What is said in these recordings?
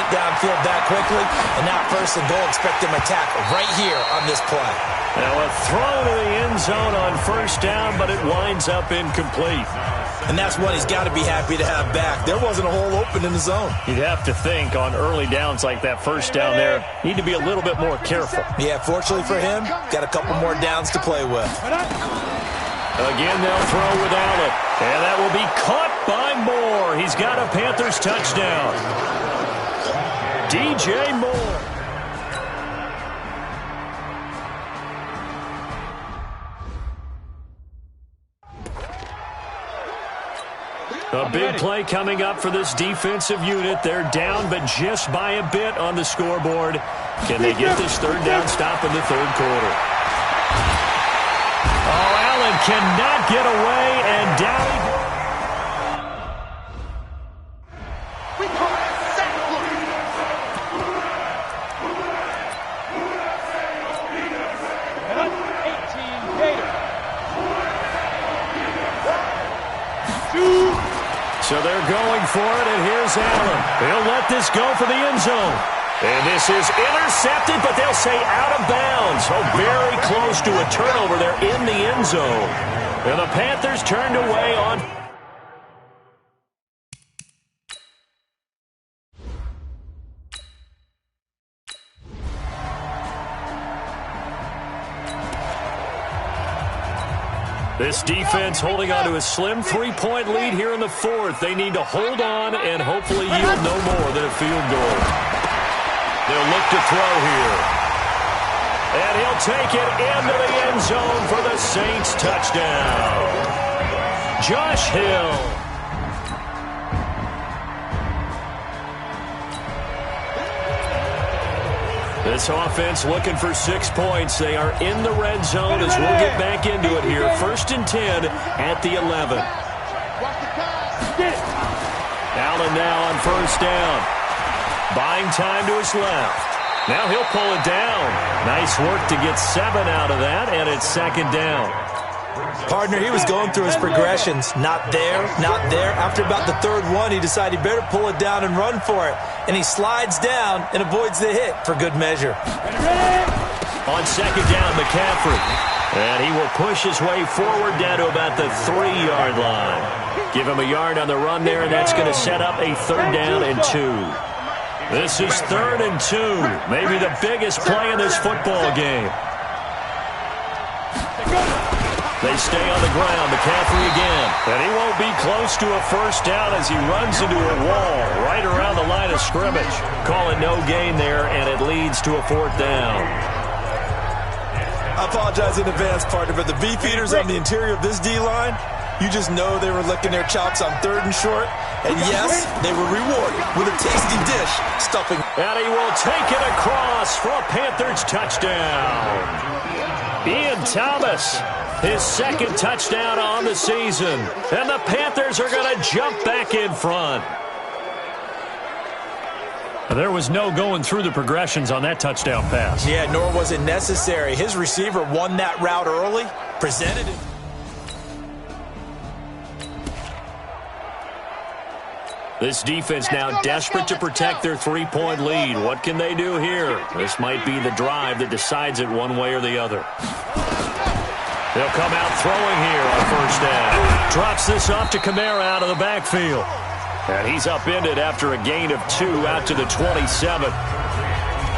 downfield that quickly, and now first and goal, expect them to tackle right here on this play. Now a throw to the end zone on first down, but it winds up incomplete. And that's what he's got to be happy to have back. There wasn't a hole open in the zone. You'd have to think on early downs like that first down there, need to be a little bit more careful. Yeah, fortunately for him, got a couple more downs to play with. Again, they'll throw with Allen. And that will be caught by Moore. He's got a Panthers touchdown. DJ Moore. A big play coming up for this defensive unit. They're down, but just by a bit on the scoreboard. Can they get this third down stop in the third quarter? Oh, Allen cannot get away, and down. We call it a sack look. So they're going for it, and here's Allen. He'll let this go for the end zone. And this is intercepted, but they'll say out of bounds. Oh, very close to a turnover there in the end zone. And the Panthers turned away on. This defense holding on to a slim three-point lead here in the fourth. They need to hold on and hopefully yield no more than a field goal. They'll look to throw here. And he'll take it into the end zone for the Saints touchdown. Josh Hill. This offense looking for 6 points. They are in the red zone as we'll get back into it here. 1st and 10 at the 11. Allen now on first down. Buying time to his left. Now he'll pull it down. Nice work to get 7 out of that, and it's 2nd down. Partner, he was going through his progressions. Not there, not there. After about the 3rd one, he decided he better pull it down and run for it. And he slides down and avoids the hit for good measure. On 2nd down, McCaffrey. And he will push his way forward down to about the 3-yard line. Give him a yard on the run there, and that's going to set up a 3rd down and 2. This is 3rd and 2. Maybe the biggest play in this football game. They stay on the ground. McCaffrey again. And he won't be close to a first down as he runs into a wall right around the line of scrimmage. Call it no gain there, and it leads to a 4th down. I apologize in advance, partner, but the beefeaters on the interior of this D-line, you just know they were licking their chops on 3rd and short. And yes, they were rewarded with a tasty dish stuffing. And he will take it across for a Panthers touchdown. Ian Thomas. His 2nd touchdown on the season. And the Panthers are going to jump back in front. There was no going through the progressions on that touchdown pass. Yeah, nor was it necessary. His receiver won that route early, presented it. This defense now desperate to protect their 3-point lead. What can they do here? This might be the drive that decides it one way or the other. They'll come out throwing here on first down. Drops this off to Kamara out of the backfield. And he's upended after a gain of 2 out to the 27.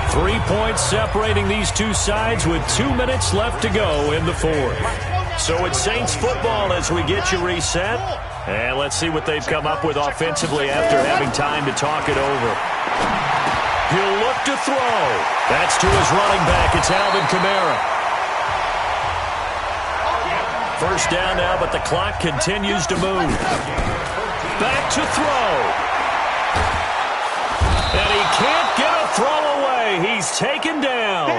3 points separating these two sides with 2 minutes left to go in the fourth. So it's Saints football as we get you reset. And let's see what they've come up with offensively after having time to talk it over. He'll look to throw. That's to his running back. It's Alvin Kamara. First down now, but the clock continues to move. Back to throw. And he can't get a throw away. He's taken down.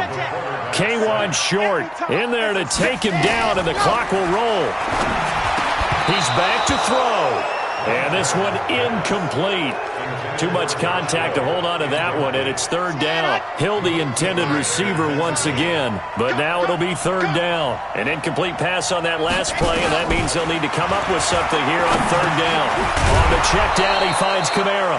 K1 short in there to take him down, and the clock will roll. He's back to throw. And this one incomplete. Too much contact to hold on to that one, and it's 3rd down. Hill, the intended receiver once again, but now it'll be 3rd down. An incomplete pass on that last play, and that means they'll need to come up with something here on 3rd down. On the check down, he finds Kamara.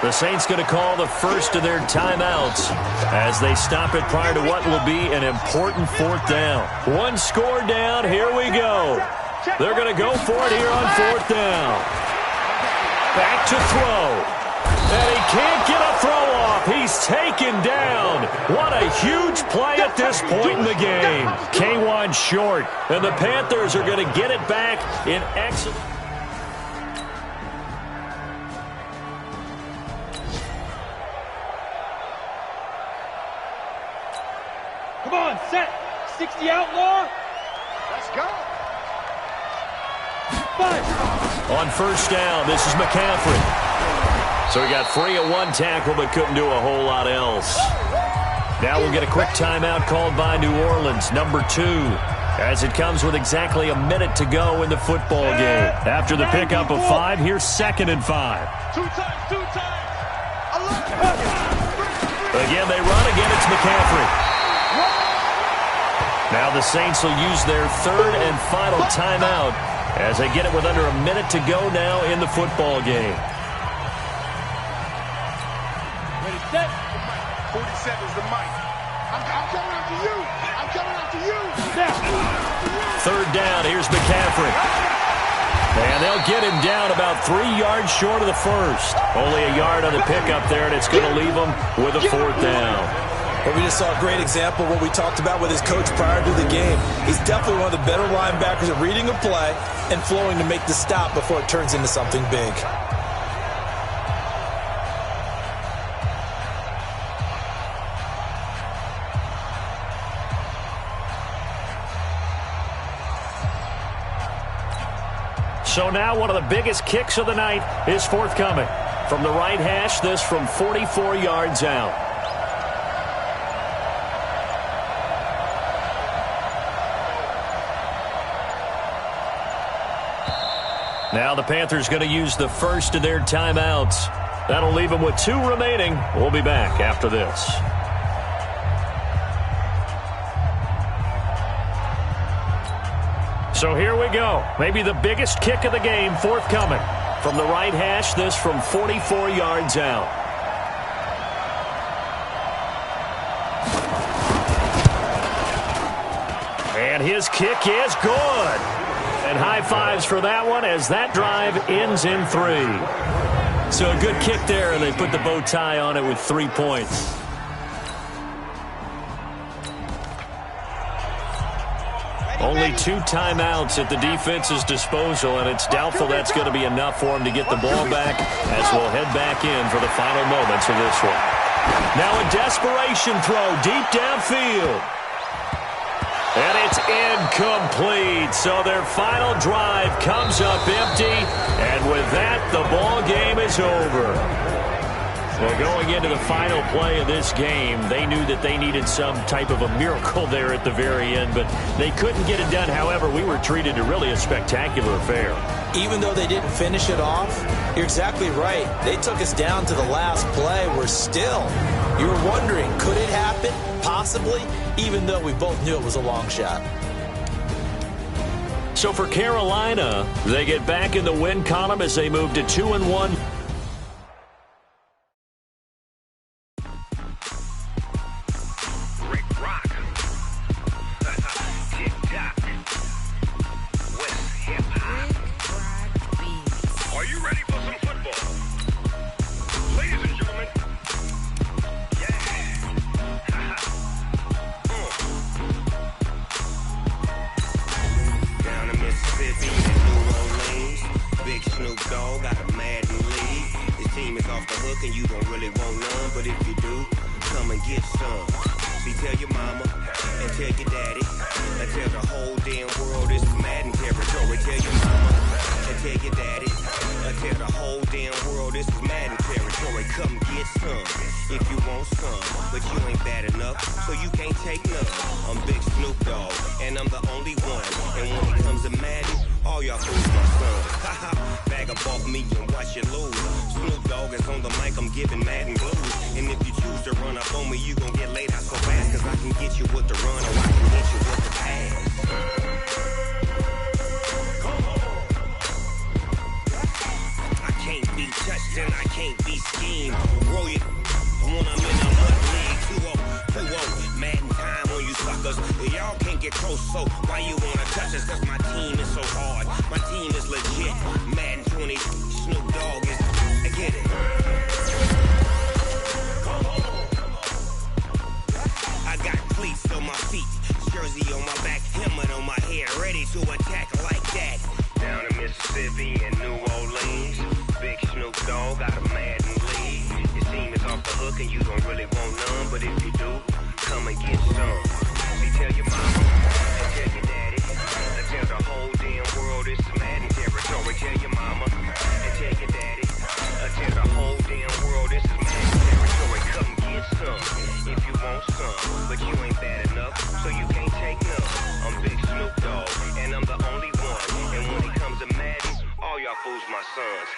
The Saints going to call the first of their timeouts as they stop it prior to what will be an important fourth down. One score down. Here we go. They're going to go for it here on fourth down. Back to throw. And he can't get a throw off. He's taken down. What a huge play at this point in the game. K1 short. And the Panthers are going to get it back in excellent. Come on, set. 60 outlaw. Let's go. 5. On first down, this is McCaffrey. So he got free of one tackle but couldn't do a whole lot else. Now we'll get a quick timeout called by New Orleans, number 2, as it comes with exactly a minute to go in the football game. After the pickup of 5, here's 2nd and 5. Two times. Again, they run. Again, it's McCaffrey. Now the Saints will use their 3rd and final timeout as they get it with under a minute to go now in the football game. 47's the mic. I'm coming after you. I'm coming after you. 3rd down. Here's McCaffrey. And they'll get him down about 3 yards short of the first. Only a yard on the pickup there, and it's going to leave him with a 4th down. But we just saw a great example of what we talked about with his coach prior to the game. He's definitely one of the better linebackers at reading a play and flowing to make the stop before it turns into something big. So now one of the biggest kicks of the night is forthcoming. From the right hash, this from 44 yards out. Now the Panthers going to use the first of their timeouts. That'll leave them with 2 remaining. We'll be back after this. So here we go. Maybe the biggest kick of the game forthcoming. From the right hash, this from 44 yards out. And his kick is good. And high fives for that one as that drive ends in 3. So a good kick there, and they put the bow tie on it with 3 points. Only 2 timeouts at the defense's disposal, and it's doubtful that's going to be enough for him to get the ball back as we'll head back in for the final moments of this one. Now a desperation throw deep downfield. And it's incomplete. So their final drive comes up empty, and with that, the ball game is over. Well, going into the final play of this game, they knew that they needed some type of a miracle there at the very end, but they couldn't get it done. However, we were treated to really a spectacular affair. Even though they didn't finish it off, you're exactly right. They took us down to the last play. We're still. You were wondering, could it happen? Possibly, even though we both knew it was a long shot. So for Carolina, they get back in the win column as they move to 2-1. And I can't be schemed. so why you wanna touch us? Cause my team is so hard. My team is legit. Madden 20, Snoop Dogg is, I get it. I got cleats on my feet, jersey on my back, helmet on my head, ready to attack like that. Down in Mississippi and New Orleans, big Snoop Dogg got a Madden lead. Your team is off the hook and you don't really want none, but if you do, come and get some. See, tell your mama and tell your daddy, and tell the whole damn world it's Madden territory. Tell your mama and tell your daddy, tell the whole damn world this is Madden territory. Come get some if you want some, but you ain't bad enough, so you can't take none. I'm Big Snoop Dogg, and I'm the only one. And when it comes to Madden, all y'all fools my sons.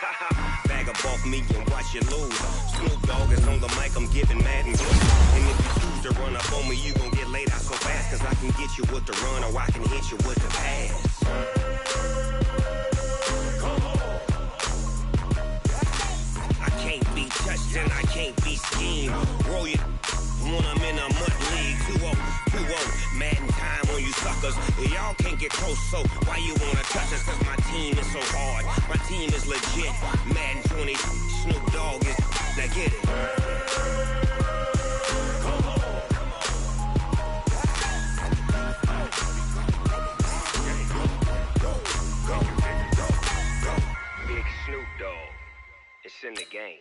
Bag up off me and watch you lose. Snoop Dogg is on the mic, I'm giving Madden blues. And if you choose to run up on me, you gon' get laid out so fast, cause I can get you with the run or I can hit you with the pass. I can't be touched and I can't be schemed. Roll you when I'm in a mud league. 2-0, Madden time on you suckers. Y'all can't get close, so why you wanna touch us? Cause my team is so hard. My team is legit. Madden 20, Snoop Dogg is, now get it. Big Snoop Dogg, it's in the game.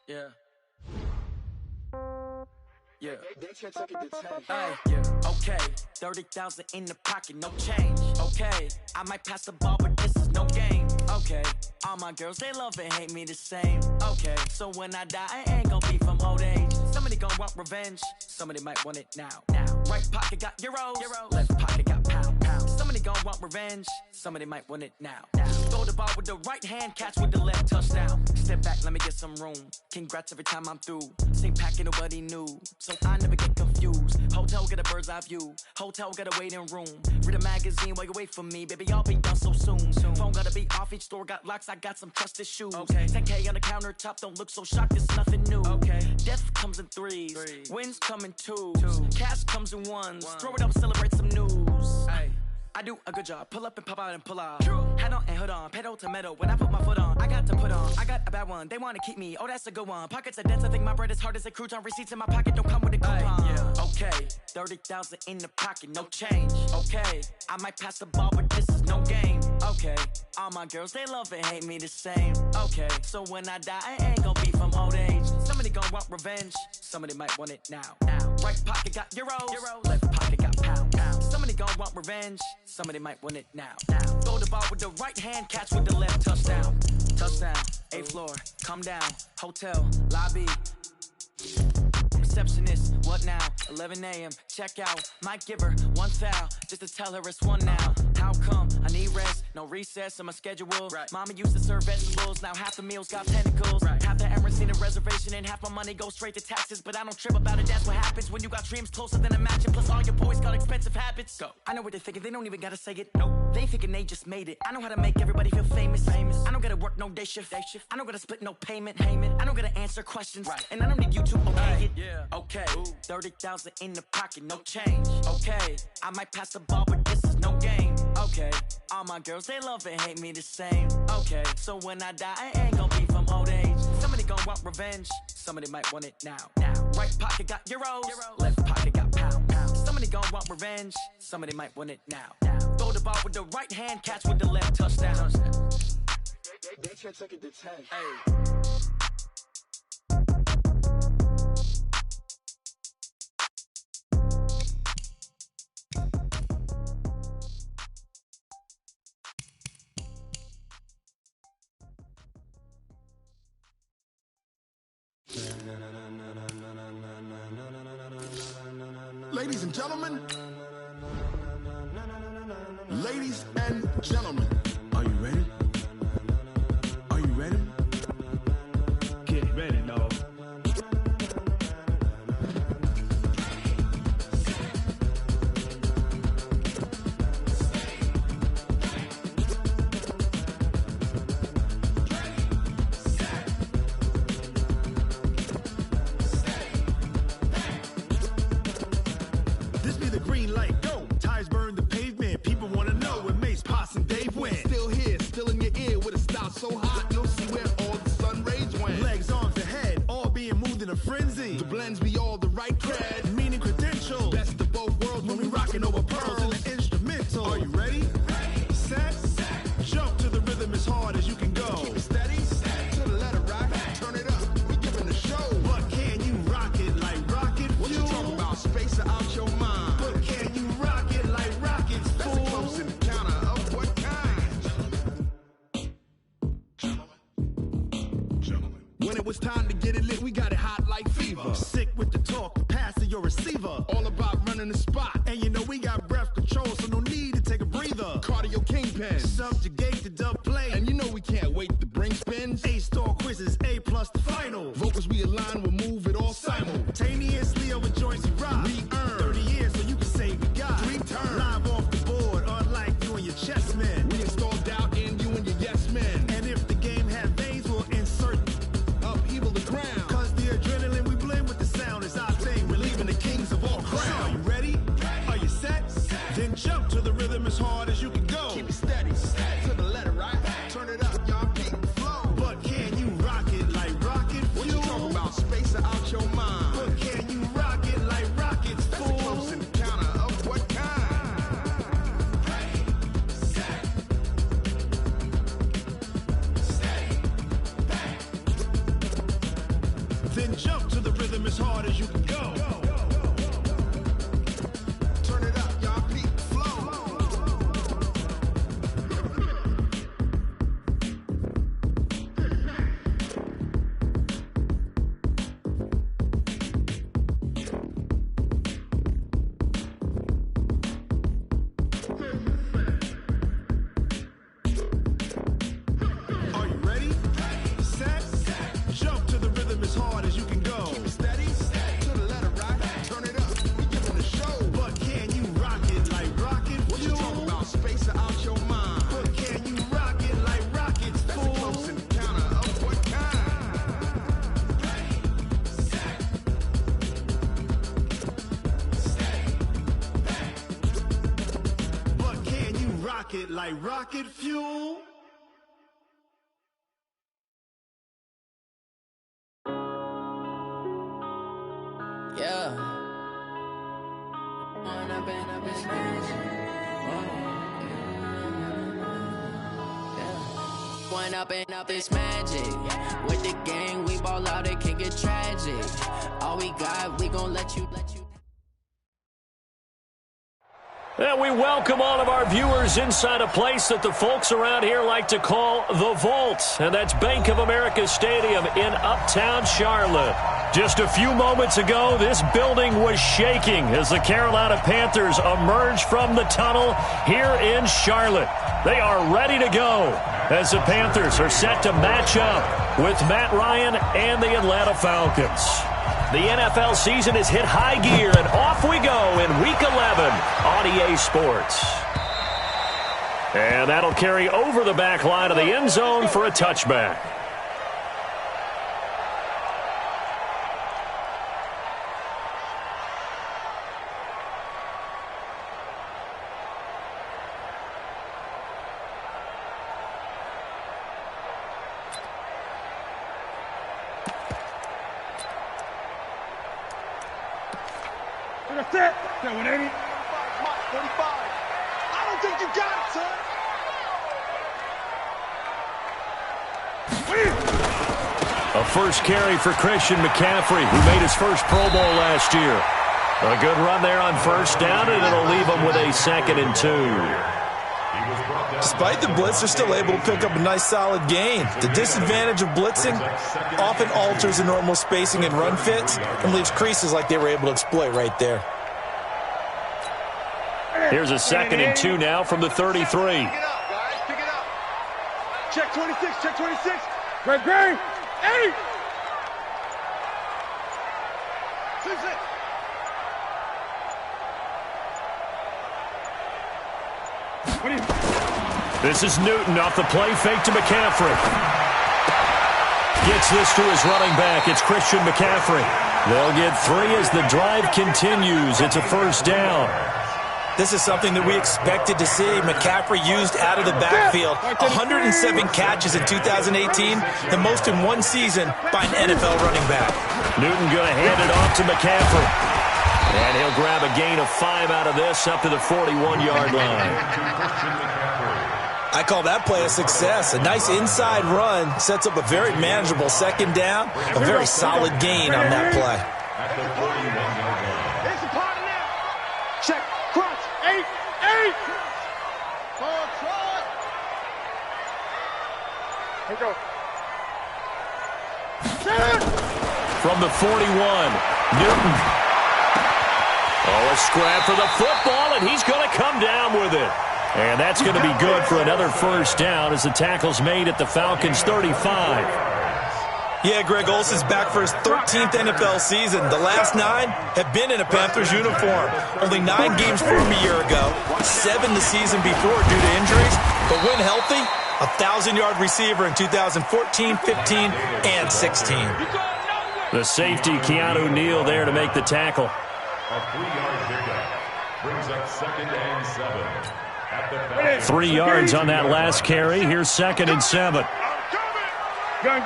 Yeah. Yeah. Hey, yeah. Okay. 30,000 in the pocket, no change. Okay. I might pass the ball, but this is no game. Okay. All my girls, they love and hate me the same. Okay. So when I die, I ain't gonna be from old age. Somebody gonna want revenge. Somebody might want it now. Right pocket got euros. Left pocket got pound. Somebody gonna want revenge. Somebody might want it now. Throw the ball with the right hand, catch with the left, touchdown. Step back, let me get some room. Congrats every time I'm through. Same packet, nobody knew, so I never get confused. Hotel get a bird's eye view. Hotel get a waiting room. Read a magazine while you wait for me, baby. I'll be done so soon. Phone gotta be off. Each store got locks. I got some trusted shoes. Okay. 10K on the countertop. Don't look so shocked. It's nothing new. Okay. Death comes in threes. Wins come in twos. Cash comes in ones. Throw it up, celebrate some news. Hey. I do a good job, pull up and pop out and pull off. Hat on and hood on, pedal to metal. When I put my foot on, I got to put on. I got a bad one, they wanna keep me. Oh, that's a good one. Pockets are dense, I think my bread is hard as a crouton. Receipts in my pocket don't come with a coupon. Yeah. Okay, 30,000 in the pocket, no change. Okay, I might pass the ball, but this is no game. Okay, all my girls, they love and hate me the same. Okay, so when I die, I ain't gonna be from old age. Somebody gonna want revenge, somebody might want it now. Right pocket got euros, left pocket got pound. Somebody gonna want revenge, somebody might want it now. Throw the ball with the right hand, catch with the left, touchdown. Touchdown, 8th floor, come down, hotel, lobby. Receptionist, what now? 11 a.m., check out. Might give her one foul, just to tell her it's one now. How come? I need rest, no recess in my schedule. Right. Mama used to serve vegetables, now half the meals got tentacles. Right. Half the errands need a reservation, and half my money goes straight to taxes. But I don't trip about it, that's what happens when you got dreams closer than a matching. Plus all your boys got expensive habits. Go. I know what they're thinking, they don't even gotta say it. Nope. They thinking they just made it. I know how to make everybody feel famous. I don't gotta work no day shift. I don't gotta split no payment. I don't gotta answer questions. Right. And I don't need you to okay it. Yeah. Okay, 30,000 in the pocket, no change. Okay, I might pass the ball, but this is no game. Okay, all my girls, they love and hate me the same. Okay, so when I die, I ain't gonna be from old age. Somebody gonna want revenge, somebody might want it now. Right pocket got euros, left pocket got pound. Somebody gonna want revenge, somebody might want it now. Throw the ball with the right hand, catch with the left, touchdown. They should take it to 10. Hey. Ladies and gentlemen, ladies and gentlemen, are you ready? Are you ready? Get ready, dog. knocking over pearls in the instrumental. Are you ready? Set, jump to the rhythm as hard as you can go. Keep it steady, to the letter, right? Turn it up, we giving the show. But can you rock it like rocket fuel? What you talking about? Space out your mind. But can you rock it like rockets, fool? That's a close encounter of what kind? Gentlemen. When it was time to get it lit, we got it hot like fever. Sick with the talk, passing your receiver. All about running the spot. And you know we got breath control, so no need to take a breather. Cardio kingpin, subjugate the dub play. And you know we can't wait to bring spins. A-star quizzes, A+ the final. Vocals we align, we'll move it all simultaneously over joints we rock. We earn 30 years, so you can say we got 3 turns. Live off the board, unlike you and your chess men. We install doubt in you and your yes men. And if the game had veins, we'll insert upheaval the ground. Cause the adrenaline we blend with the sound is our thing. We're leaving the kings of all crowns. So are you ready? Are you set? Then jump to the rhythm as hard as you can go. Keep it steady, to the letter, right? Turn it up, y'all keep the flow. But can you rock it like rocket fuel? What you talking about? Space out your mind. But can you rock it like rockets, fool? That's a close encounter of what kind? Then jump to the rhythm as hard as you can go. Turn it up, y'all peak flow. Are you ready? Set, jump to the rhythm as hard as you can go. Keep it steady, to the letter, right? Turn it up, we giving the show. But can you rock it like rocket fuel? What you talking about? Space out your mind. But can you rock it like rockets, fool? That's a close encounter of what kind? But can you rock it like rocket fuel? Yeah. One up and up is magic. With the gang, we ball out, it can get tragic. All we got, we gon' let you. And we welcome all of our viewers inside a place that the folks around here like to call the Vault. And that's Bank of America Stadium in Uptown Charlotte. Just a few moments ago, this building was shaking as the Carolina Panthers emerged from the tunnel here in Charlotte. They are ready to go as the Panthers are set to match up with Matt Ryan and the Atlanta Falcons. The NFL season has hit high gear, and off we go in Week 11 on EA Sports. And that'll carry over the back line of the end zone for a touchback. Set 180. 45. I don't think you got it, son. A first carry for Christian McCaffrey, who made his first Pro Bowl last year. A good run there on first down, and it'll leave him with a 2nd and 2. Despite the blitz, they're still able to pick up a nice solid gain. The disadvantage of blitzing often alters the normal spacing and run fits and leaves creases like they were able to exploit right there. Here's a 2nd and 2 now from the 33. Pick it up, guys. Pick it up. Check 26. Check 26. Great, great. 8. 6. This is Newton off the play fake to McCaffrey. Gets this to his running back. It's Christian McCaffrey. They'll get 3 as the drive continues. It's a first down. This is something that we expected to see. McCaffrey used out of the backfield. 107 catches in 2018, the most in one season by an NFL running back. Newton going to hand it off to McCaffrey. And he'll grab a gain of 5 out of this up to the 41-yard line. I call that play a success. A nice inside run sets up a very manageable second down. A very solid gain on that play. It's a party now. Check. Crunch. 8. Control. Here we go. From the 41, Newton. Oh, a scrap for the football, and he's going to come down with it. And that's going to be good for another first down as the tackle's made at the Falcons' 35. Yeah, Greg Olsen's back for his 13th NFL season. The last 9 have been in a Panthers uniform. Only 9 games for him a year ago, 7 the season before due to injuries. But when healthy, a 1,000-yard receiver in 2014, 15, and 16. The safety, Keanu Neal, there to make the tackle. A 3-yard pickup brings up 2nd and 7. 3 yards on that last carry. Here's 2nd and 7. Gun.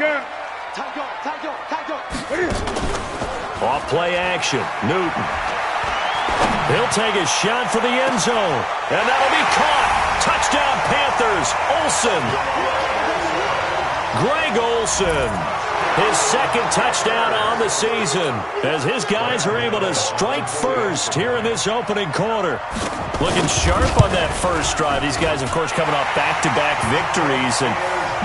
Off play action. Newton. He'll take a shot for the end zone. And that'll be caught. Touchdown Panthers. Olsen. Greg Olsen. His 2nd touchdown on the season as his guys are able to strike first here in this opening quarter. Looking sharp on that first drive. These guys, of course, coming off back-to-back victories, and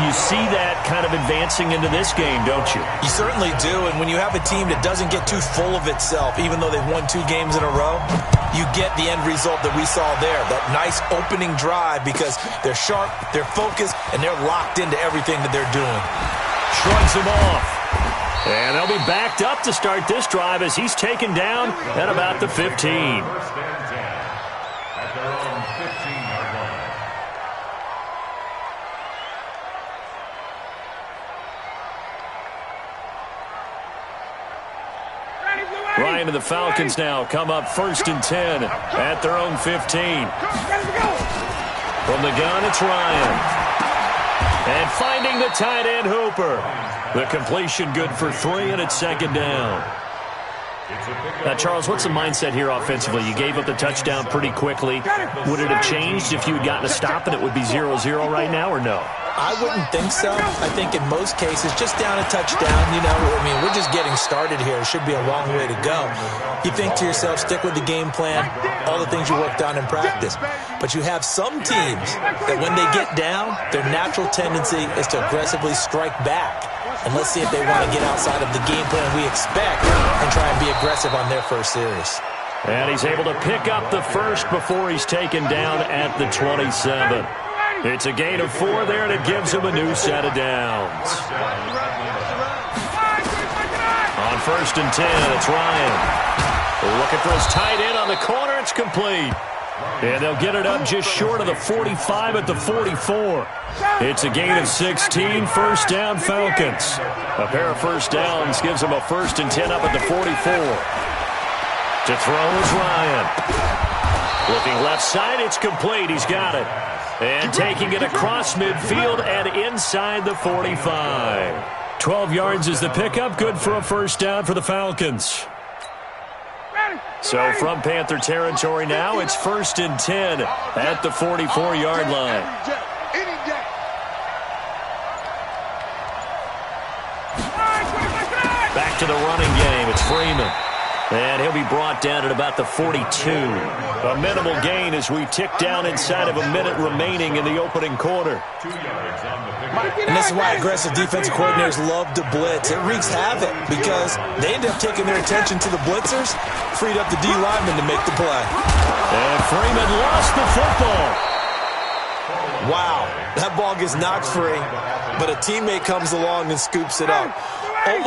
you see that kind of advancing into this game, don't you? You certainly do, and when you have a team that doesn't get too full of itself, even though they've won 2 games in a row, you get the end result that we saw there, that nice opening drive because they're sharp, they're focused, and they're locked into everything that they're doing. Shrugs him off. And they'll be backed up to start this drive as he's taken down at about the 15. First and 10 at their own 15-yard line. Ryan and the Falcons now come up 1st and 10 at their own 15. From the gun, it's Ryan. And finding the tight end, Hooper. The completion good for 3, and it's 2nd down. Now, Charles, what's the mindset here offensively? You gave up the touchdown pretty quickly. Would it have changed if you had gotten a stop and it would be 0-0 right now, or no? I wouldn't think so. I think in most cases, just down a touchdown, we're just getting started here. It should be a long way to go. You think to yourself, stick with the game plan, all the things you worked on in practice. But you have some teams that when they get down, their natural tendency is to aggressively strike back. And let's see if they want to get outside of the game plan we expect and try and be aggressive on their first series. And he's able to pick up the first before he's taken down at the 27. It's a gain of 4 there, and it gives him a new set of downs. On 1st and 10, it's Ryan. Looking for his tight end on the corner. It's complete. And they'll get it up just short of the 45 at the 44. It's a gain of 16, first down Falcons. A pair of first downs gives them a 1st and 10 up at the 44. To throw is Ryan. Looking left side, it's complete. He's got it. And taking it across midfield and inside the 45. 12 yards is the pickup, good for a first down for the Falcons. So from Panther territory now, it's 1st and 10 at the 44-yard line. Back to the running game. It's Freeman. And he'll be brought down at about the 42. A minimal gain as we tick down inside of a minute remaining in the opening quarter. 2 yards on the pickup. And this is why aggressive defensive coordinators love to blitz. It wreaks havoc because they end up taking their attention to the blitzers, freed up the D lineman to make the play. And Freeman lost the football. Wow, that ball gets knocked free, but a teammate comes along and scoops it up. It's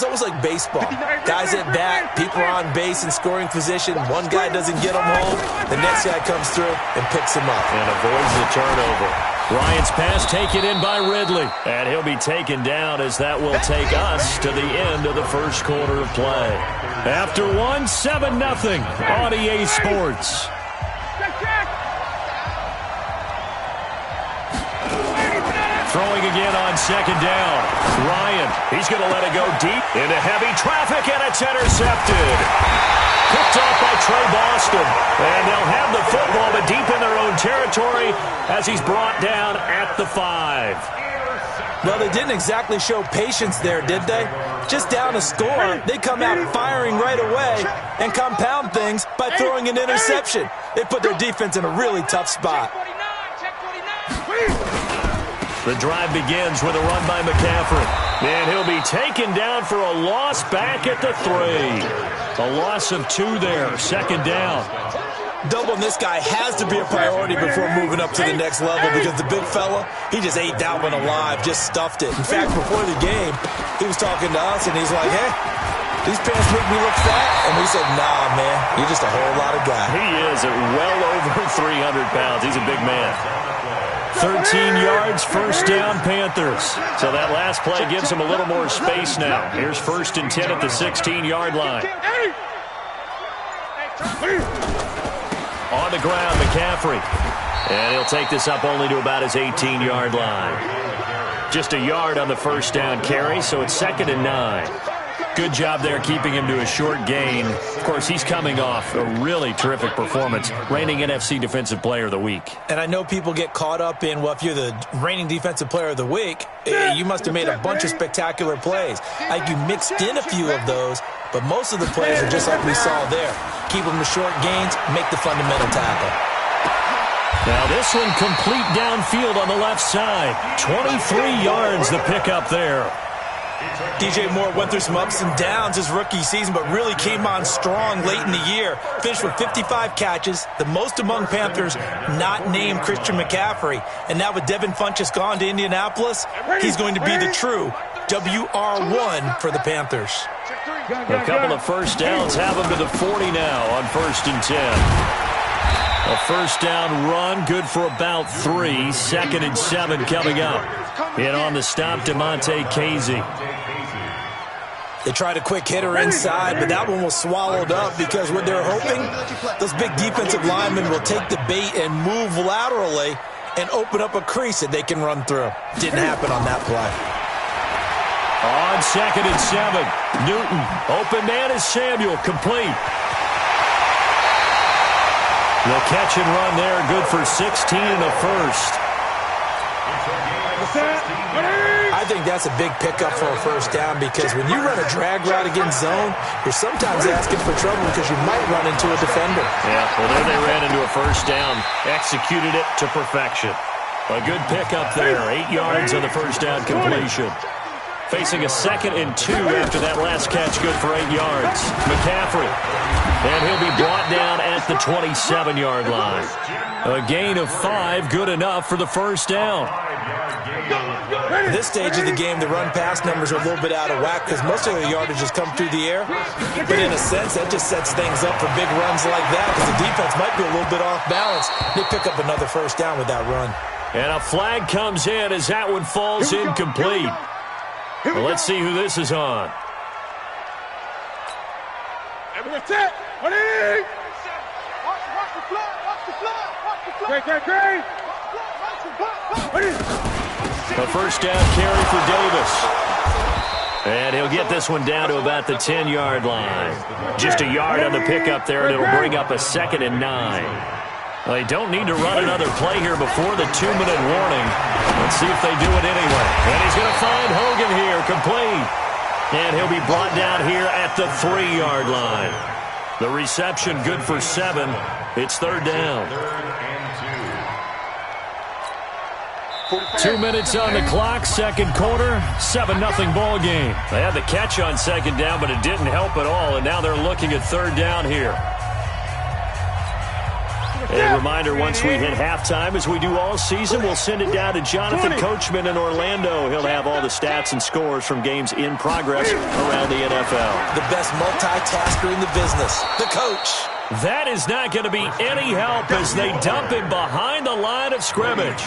almost like baseball. Guys at bat, people are on base in scoring position. One guy doesn't get him home. The next guy comes through and picks him up. And avoids the turnover. Ryan's pass taken in by Ridley. And he'll be taken down as that will take us to the end of the first quarter of play. After 7-0 on EA Sports. Throwing again on 2nd down. Ryan, he's going to let it go deep into heavy traffic, and it's intercepted. picked off by Trey Boston. And they'll have the football, but deep in their own territory as he's brought down at the 5. Well, they didn't exactly show patience there, did they? Just down a score, they come out firing right away and compound things by throwing an interception. They put their defense in a really tough spot. The drive begins with a run by McCaffrey. And he'll be taken down for a loss back at the 3. A loss of 2 there, second down. Doubling this guy has to be a priority before moving up to the next level because the big fella, he just ate that one alive, just stuffed it. In fact, before the game, he was talking to us, and he's like, hey, these pants make me look fat. And we said, nah, man, you're just a whole lot of guy. He is at well over 300 pounds. He's a big man. 13 yards, first down, Panthers. So that last play gives him a little more space now. Here's 1st and 10 at the 16-yard line. On the ground, McCaffrey. And he'll take this up only to about his 18-yard line. Just a yard on the first down carry, so it's 2nd and 9. Good job there keeping him to a short gain. Of course, he's coming off a really terrific performance, reigning NFC Defensive Player of the Week. And I know people get caught up in, well, if you're the reigning Defensive Player of the Week, you must have made a bunch of spectacular plays. Like you mixed in a few of those, but most of the plays are just like we saw there. Keep them to short gains, make the fundamental tackle. Now this one complete downfield on the left side. 23 yards the pickup there. DJ Moore went through some ups and downs his rookie season, but really came on strong late in the year. Finished with 55 catches, the most among Panthers not named Christian McCaffrey. And now with Devin Funchess gone to Indianapolis, he's going to be the true WR1 for the Panthers. A couple of first downs have him to the 40 now on 1st and 10. A first down run, good for about 3. 2nd and 7 coming up. In on the stop, DeMonte Casey. They tried a quick hitter inside, but that one was swallowed up because what they're hoping, those big defensive linemen will take the bait and move laterally and open up a crease that they can run through. Didn't happen on that play. On 2nd and 7, Newton. Open man is Samuel, complete. The catch and run there, good for 16 and a first. I think that's a big pickup for a first down because when you run a drag route against zone, you're sometimes asking for trouble because you might run into a defender. Yeah, well, there they ran into a first down, executed it to perfection. A good pickup there, 8 yards on the first down completion. Facing a 2nd and 2 after that last catch, good for 8 yards. McCaffrey, and he'll be brought down at the 27-yard line. A gain of 5, good enough for the first down. At this stage of the game, the run-pass numbers are a little bit out of whack because most of the yardage has come through the air. But in a sense, that just sets things up for big runs like that because the defense might be a little bit off balance. They pick up another first down with that run. And a flag comes in as that one falls incomplete. Well, let's see who this is on. A first down carry for Davis. And he'll get this one down to about the 10-yard line. Just a yard on the pickup there, and it'll bring up a 2nd and 9. Well, they don't need to run another play here before the 2-minute warning. Let's see if they do it anyway. And he's going to find Hogan here, complete. And he'll be brought down here at the 3-yard line. The reception good for 7. It's 3rd down. 2 minutes on the clock, second quarter, 7-0 ball game. They had the catch on 2nd down, but it didn't help at all, and now they're looking at 3rd down here. A reminder, once we hit halftime, as we do all season, we'll send it down to Jonathan Coachman in Orlando. He'll have all the stats and scores from games in progress around the NFL. The best multitasker in the business, the coach. That is not going to be any help as they dump him behind the line of scrimmage.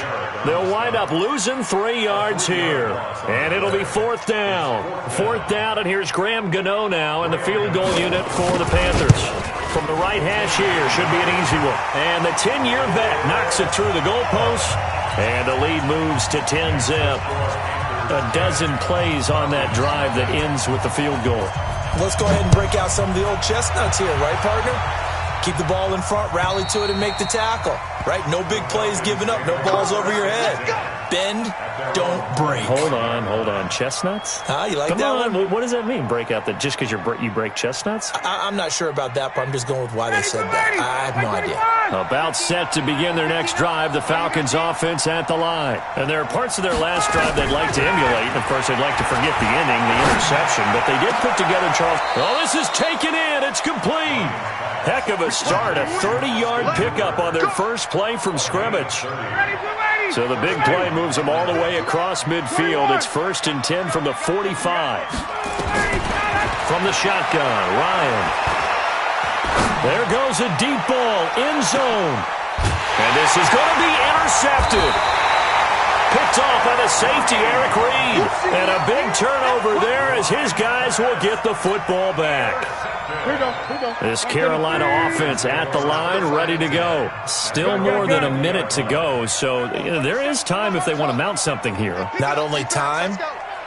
They'll wind up losing 3 yards here. And it'll be 4th down. 4th down, and here's Graham Gano now in the field goal unit for the Panthers. From the right hash here, should be an easy one. And the 10-year vet knocks it through the goalpost. And the lead moves to 10-zip. A dozen plays on that drive that ends with the field goal. Let's go ahead and break out some of the old chestnuts here, right, partner? Keep the ball in front, rally to it, and make the tackle, right? No big plays given up, no balls over your head. Bend, don't break. Hold on. Chestnuts? You like Come that on. one? What does that mean, break out? That just because you break chestnuts? I'm not sure about that, but I'm just going with why they said that. I have no idea. About set to begin their next drive, the Falcons offense at the line. And there are parts of their last drive they'd like to emulate. Of course, they'd like to forget the inning, the interception, but they did put together, Charles. Oh, this is taken in. It's complete. Heck of a start, a 30-yard pickup on their first play from scrimmage. So the big play moves them all the way across midfield. It's 1st and 10 from the 45. From the shotgun, Ryan. There goes a deep ball, end zone. And this is going to be intercepted. Picked off by the safety, Eric Reed. And a big turnover there as his guys will get the football back. This Carolina offense at the line, ready to go. Still more than a minute to go, so there is time if they want to mount something here. Not only time,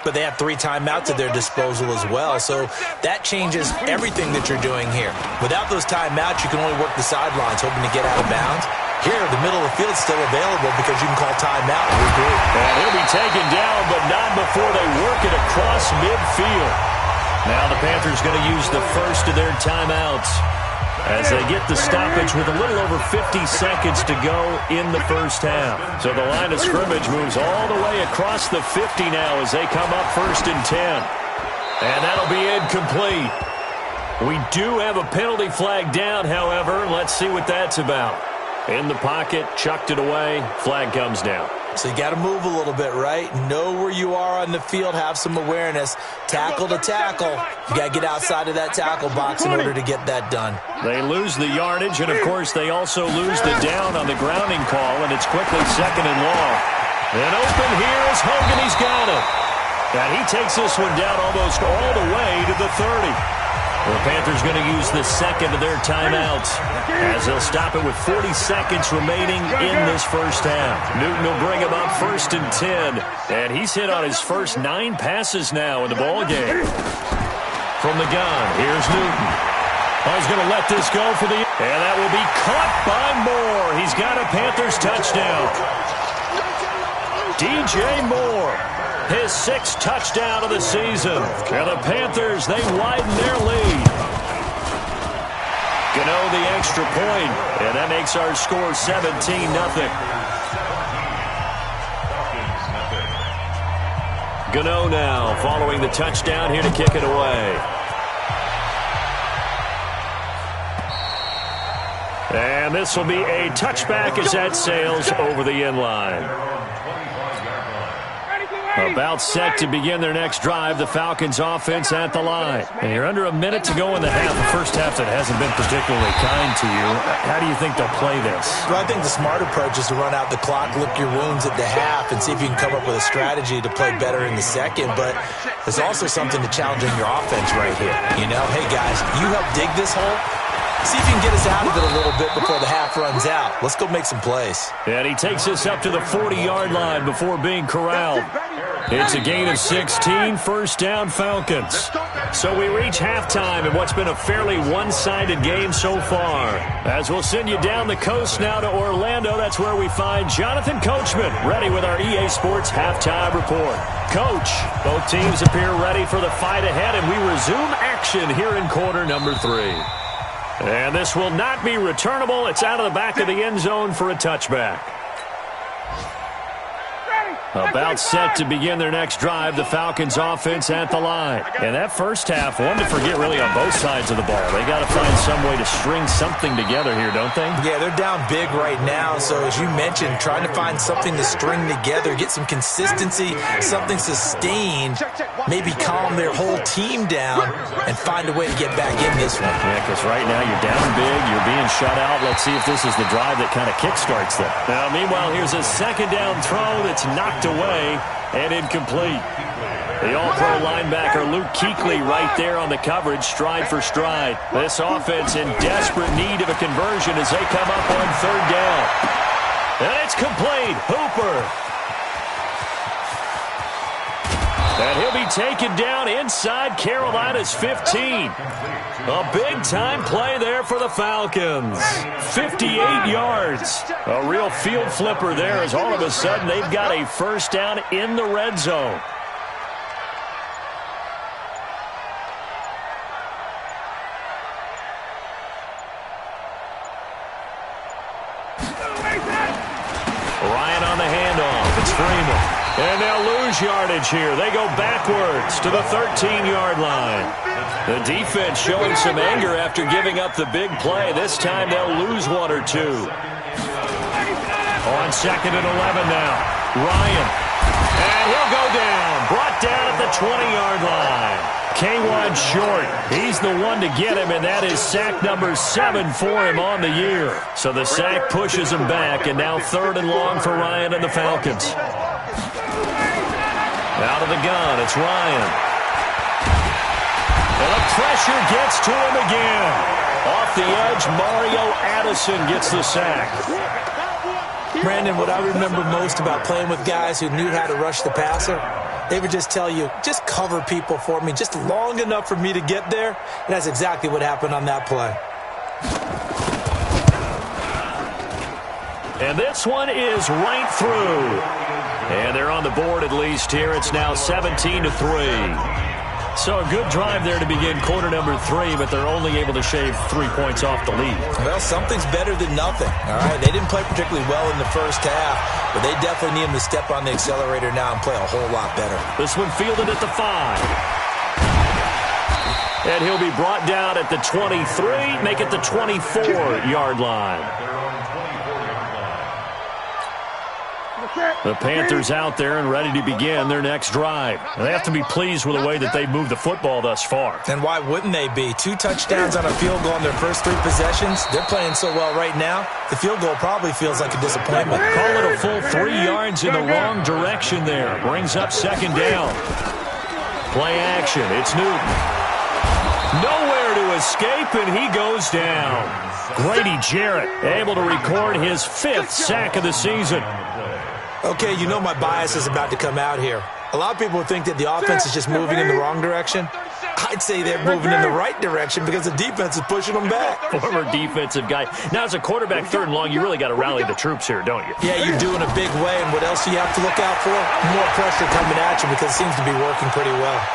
but they have 3 timeouts at their disposal as well, so that changes everything that you're doing here. Without those timeouts, you can only work the sidelines, hoping to get out of bounds. Here, the middle of the field is still available because you can call timeout and regroup. And he'll be taken down, but not before they work it across midfield. Now the Panthers going to use the first of their timeouts as they get the stoppage with a little over 50 seconds to go in the first half. So the line of scrimmage moves all the way across the 50 now as they come up 1st and 10. And that'll be incomplete. We do have a penalty flag down, however. Let's see what that's about. In the pocket, chucked it away, flag comes down. So you got to move a little bit, right? Know where you are on the field, have some awareness. Tackle to tackle. You got to get outside of that tackle box in order to get that done. They lose the yardage, and of course they also lose the down on the grounding call, and it's quickly 2nd and long. And open here is Hogan, he's got it. And he takes this one down almost all the way to the 30. The Panthers going to use the second of their timeouts as they'll stop it with 40 seconds remaining in this first half. Newton will bring him up 1st and 10, and he's hit on his first 9 passes now in the ballgame. From the gun, here's Newton. Oh, he's going to let this go for the... And that will be caught by Moore. He's got a Panthers touchdown. DJ Moore. His 6th touchdown of the season. And the Panthers, they widen their lead. Gano the extra point, and that makes our score 17-0. Gano now following the touchdown here to kick it away. And this will be a touchback as that sails over the end line. About set to begin their next drive, the Falcons offense at the line. And you're under a minute to go in the half, the first half that hasn't been particularly kind to you. How do you think they'll play this? Well, I think the smart approach is to run out the clock, lick your wounds at the half, and see if you can come up with a strategy to play better in the second. But there's also something to challenging your offense right here. You know, hey guys, you help dig this hole. See if you can get us out of it a little bit before the half runs out. Let's go make some plays. And he takes us up to the 40-yard line before being corralled. It's a gain of 16, 1st down Falcons. So we reach halftime in what's been a fairly one-sided game so far. As we'll send you down the coast now to Orlando, that's where we find Jonathan Coachman, ready with our EA Sports halftime report. Coach, both teams appear ready for the fight ahead, and we resume action here in quarter number 3. And this will not be returnable. It's out of the back of the end zone for a touchback. About set to begin their next drive, the Falcons offense at the line. And that first half, one to forget really on both sides of the ball. They got to find some way to string something together here, don't they? Yeah, they're down big right now. So as you mentioned, trying to find something to string together, get some consistency, something sustained, maybe calm their whole team down and find a way to get back in this one. Yeah, because right now you're down big, you're being shut out. Let's see if this is the drive that kind of kickstarts them. Now, meanwhile, here's a 2nd down throw that's knocked away and incomplete. The all-pro linebacker Luke Kuechly right there on the coverage, stride for stride. This offense in desperate need of a conversion as they come up on 3rd down. And it's complete. Hooper. And he'll be taken down inside Carolina's 15. A big-time play there for the Falcons. 58 yards. A real field flipper there as all of a sudden they've got a first down in the red zone. Ryan on the handoff. It's Freeman. And they'll lose yardage here. They go backwards to the 13-yard line. The defense showing some anger after giving up the big play. This time they'll lose one or two. On 2nd and 11 now. Ryan. And he'll go down. Brought down at the 20-yard line. K1 short. He's the one to get him, and that is sack number 7 for him on the year. So the sack pushes him back, and now 3rd and long for Ryan and the Falcons. Out of the gun, it's Ryan. And the pressure gets to him again. Off the edge, Mario Addison gets the sack. Brandon, what I remember most about playing with guys who knew how to rush the passer, they would just tell you, just cover people for me, just long enough for me to get there. And that's exactly what happened on that play. And this one is right through. And they're on the board at least here. It's now 17-3. So a good drive there to begin quarter number 3, but they're only able to shave 3 points off the lead. Well, something's better than nothing, all right? They didn't play particularly well in the first half, but they definitely need them to step on the accelerator now and play a whole lot better. This one fielded at the 5. And he'll be brought down at the 23, make it the 24-yard line. The Panthers out there and ready to begin their next drive. They have to be pleased with the way that they've moved the football thus far. And why wouldn't they be? 2 touchdowns on a field goal in their first 3 possessions. They're playing so well right now, the field goal probably feels like a disappointment. Call it a full 3 yards in the wrong direction there. Brings up 2nd down. Play action. It's Newton. Nowhere to escape, and he goes down. Grady Jarrett able to record his 5th sack of the season. Okay, you know my bias is about to come out here. A lot of people think that the offense is just moving in the wrong direction. I'd say they're moving in the right direction because the defense is pushing them back. Former defensive guy. Now, as a quarterback 3rd and long, you really got to rally the troops here, don't you? Yeah, you do in a big way. And what else do you have to look out for? More pressure coming at you because it seems to be working pretty well.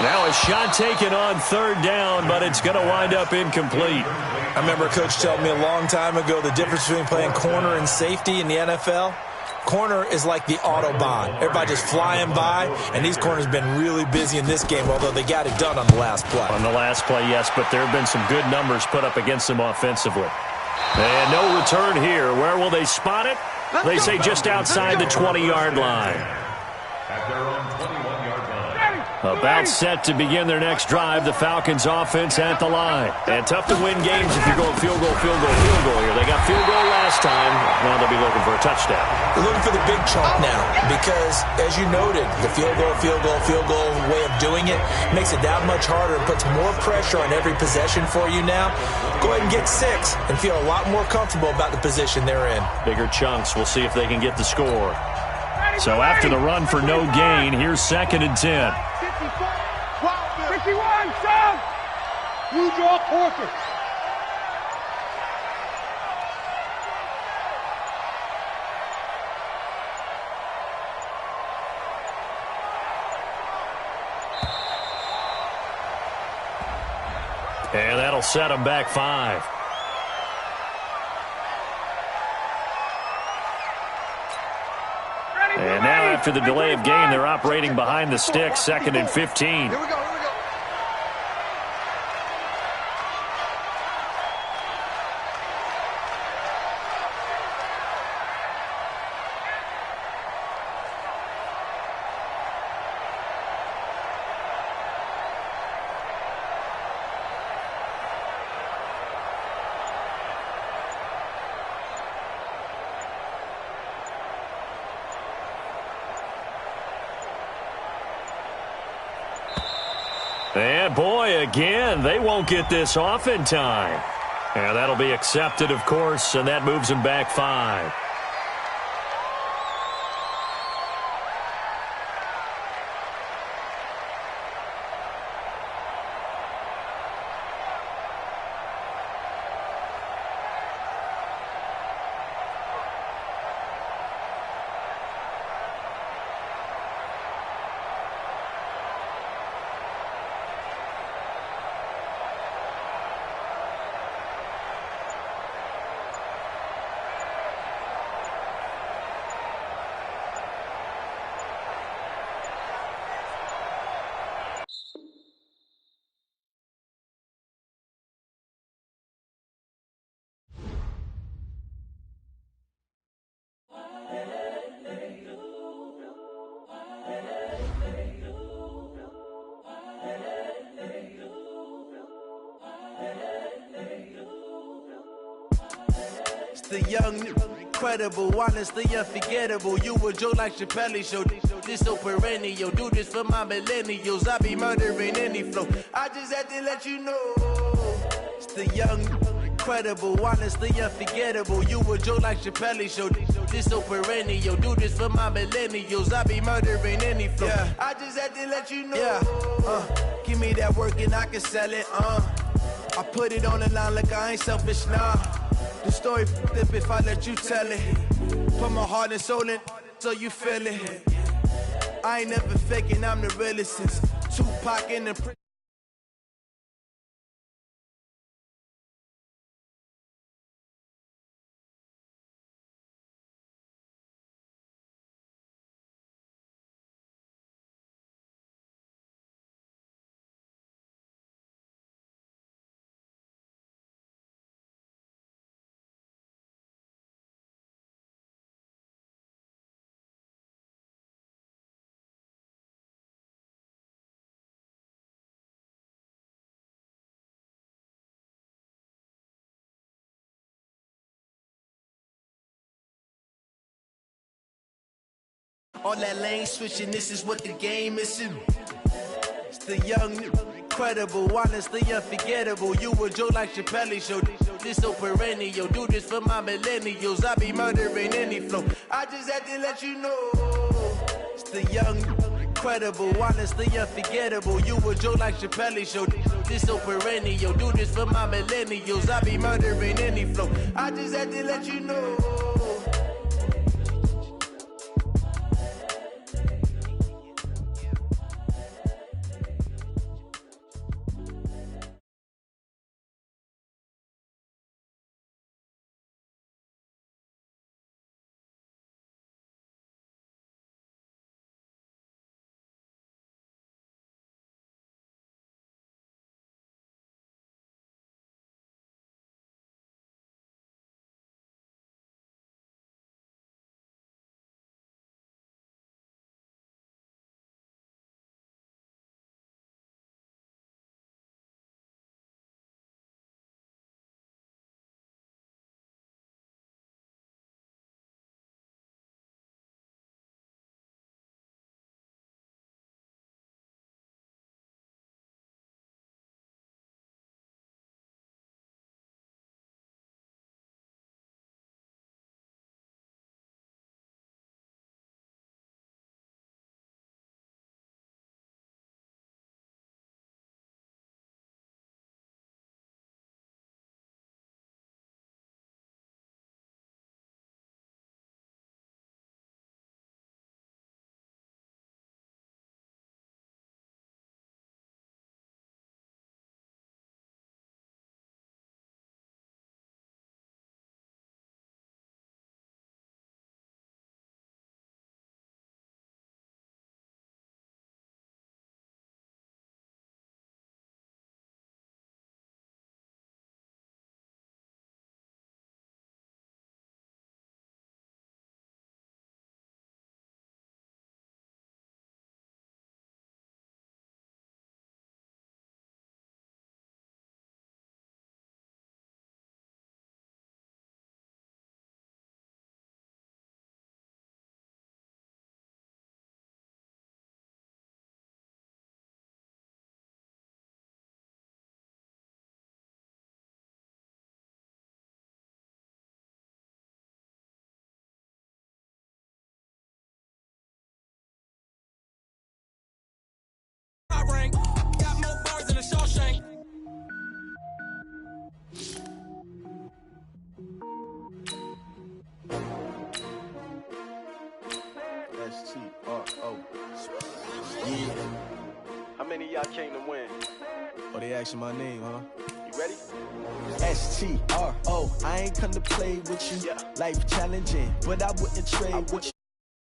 Now a shot taken on 3rd down, but it's going to wind up incomplete. I remember a coach telling me a long time ago the difference between playing corner and safety in the NFL. Corner is like the Autobahn. Everybody just flying by, and these corners have been really busy in this game, although they got it done on the last play. On the last play, yes, but there have been some good numbers put up against them offensively. And no return here. Where will they spot it? They say just outside the 20-yard line. At their own 21-yard line. About set to begin their next drive. The Falcons offense at the line. And tough to win games if you're going field goal, field goal, field goal here. They got field goal last time. Now they'll be looking for a touchdown. They're looking for the big chunk now because, as you noted, the field goal way of doing it makes it that much harder and puts more pressure on every possession for you now. Go ahead and get 6 and feel a lot more comfortable about the position they're in. Bigger chunks. We'll see if they can get the score. So after the run for no gain, here's 2nd and 10. 51, Sam! You draw quarter. And that'll set them back 5. And now after the delay of game, they're operating behind the sticks, 2nd and 15. Here we go. And boy, again, they won't get this off in time. And that'll be accepted, of course, and that moves them back 5. The young, incredible, honestly unforgettable. You a joke like Chappelle Show. This so perennial. Do this for my millennials. I be murdering any flow. I just had to let you know. It's the young, incredible, honestly unforgettable. You a joke like Chappelle Show. This so perennial. Do this for my millennials. I be murdering any flow. Yeah. I just had to let you know. Yeah. Give me that work and I can sell it. I put it on the line like I ain't selfish, nah. The story flip if I let you tell it. Put my heart and soul in so you feel it. I ain't never faking, I'm the realest since Tupac in the prison. All that lane switching, this is what the game is in. It's the young, incredible, honestly unforgettable. You a joke like Chappelle Show. This so perennial. Do this for my millennials. I be murdering any flow. I just had to let you know. It's the young, incredible, honestly unforgettable. You a joke like Chappelle Show. This so perennial. Do this for my millennials. I be murdering any flow. I just had to let you know. Got more bars than a Shawshank. S-T-R-O. Yeah. How many of y'all came to win? Oh, they asking my name, huh? You ready? S-T-R-O. I ain't come to play with you. Yeah. Life challenging, but I wouldn't trade with you.